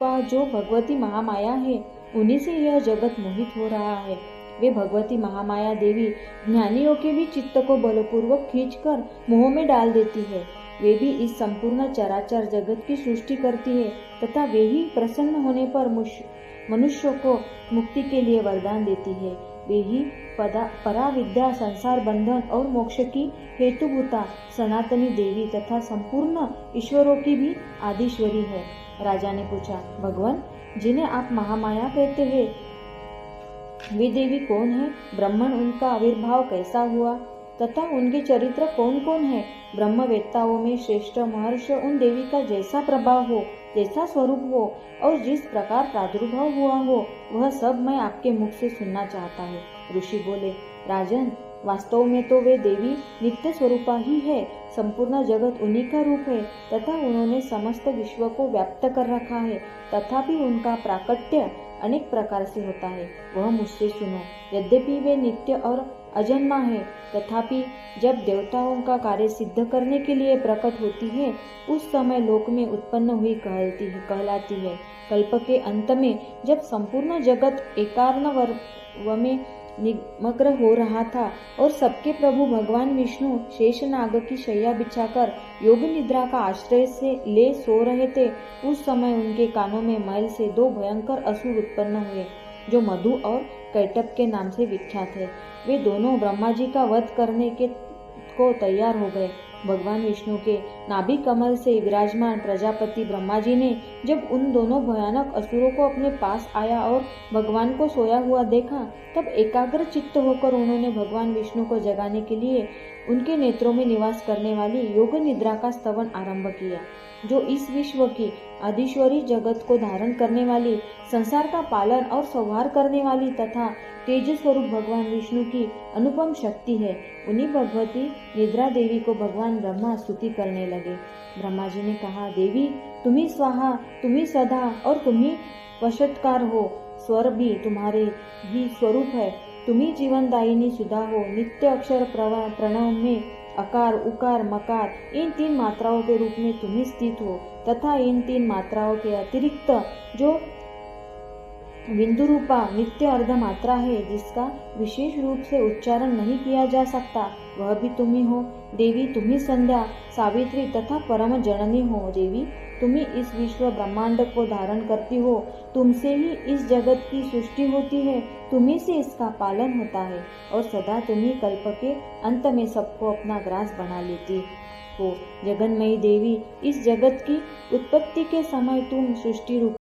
जो भगवती महामाया है, उन्हीं से यह जगत मोहित हो रहा है। वे भगवती महामाया देवी ज्ञानियों के भी चित्त को बलपूर्वक खींचकर मोह में डाल देती है। वे भी इस संपूर्ण चराचर जगत की सृष्टि करती है तथा वे ही प्रसन्न होने पर मनुष्यों को मुक्ति के लिए वरदान देती है। वे ही पराविद्या, संसार बंधन और मोक्ष की हेतुभूता सनातनी देवी तथा संपूर्ण ईश्वरों की भी आदिश्वरी है। राजा ने पूछा, भगवान, जिन्हें आप महामाया कहते हैं, वे देवी कौन है? ब्राह्मण उनका आविर्भाव कैसा हुआ तथा उनके चरित्र कौन कौन है? ब्रह्मवेत्ताओं में श्रेष्ठ महर्षि उन देवी का जैसा प्रभाव हो, जैसा स्वरूप हो और जिस प्रकार प्रादुर्भाव हुआ हो, वह सब मैं आपके मुख से सुनना चाहता हूँ। ऋषि बोले, राजन, वास्तव में तो वे देवी नित्य स्वरूपा ही है। संपूर्ण जगत उन्हीं का रूप है तथा उन्होंने समस्त विश्व को व्याप्त कर रखा है। तथापि उनका प्राकट्य अनेक प्रकार से होता है, वह मुझसे सुनो। यद्यपि वे नित्य और अजन्मा है, तथापि जब देवताओं का कार्य सिद्ध करने के लिए प्रकट होती है, उस समय लोक में उत्पन्न हुई कहलाती है। कल्प के अंत में जब संपूर्ण जगत एकार्ण वर्व में निमग्न हो रहा था और सबके प्रभु भगवान विष्णु शेषनाग की शैया बिछाकर योग निद्रा का आश्रय से ले सो रहे थे, उस समय उनके कानों में मैल से दो भयंकर असुर उत्पन्न हुए, जो मधु और कैटभ के नाम से विख्यात है। वे दोनों ब्रह्मा जी का वध करने को तैयार हो गए। भगवान विष्णु के नाभि कमल से विराजमान प्रजापति ब्रह्मा जी ने जब उन दोनों भयानक असुरों को अपने पास आया और भगवान को सोया हुआ देखा, तब एकाग्र चित्त होकर उन्होंने भगवान विष्णु को जगाने के लिए उनके नेत्रों में निवास करने वाली योग निद्रा का स्तवन आरंभ किया, जो इस विश्व की आदिश्वरी, जगत को धारण करने वाली, संसार का पालन और संहार करने वाली तथा तेज स्वरूप भगवान विष्णु की अनुपम शक्ति है। उन्हीं भगवती निद्रा देवी को भगवान ब्रह्मा स्तुति करने लगे। ब्रह्मा जी ने कहा, देवी, तुम्ही स्वाहा, तुम्ही सदा और तुम्ही वशत्कार हो। स्वर भी तुम्हारे ही स्वरूप है। तुम्ही जीवनदायिनी सुधा हो। नित्य अक्षर प्रणव में अकार, उकार, मकार, इन तीन मात्राओं के रूप में तुम्ही स्थित हो तथा इन तीन मात्राओं के अतिरिक्त जो बिंदु रूपा नित्य अर्ध मात्रा है, जिसका विशेष रूप से उच्चारण नहीं किया जा सकता, वह भी तुम्ही हो। देवी, तुम्ही संध्या, सावित्री तथा परम जननी हो। देवी, तुम्ही इस विश्व ब्रह्मांड को धारण करती हो। तुमसे ही इस जगत की सृष्टि होती है, तुम्ही से इसका पालन होता है और सदा तुम्ही कल्प के अंत में सबको अपना ग्रास बना लेती हो। जगन्मयी देवी, इस जगत की उत्पत्ति के समय तुम सृष्टि रूप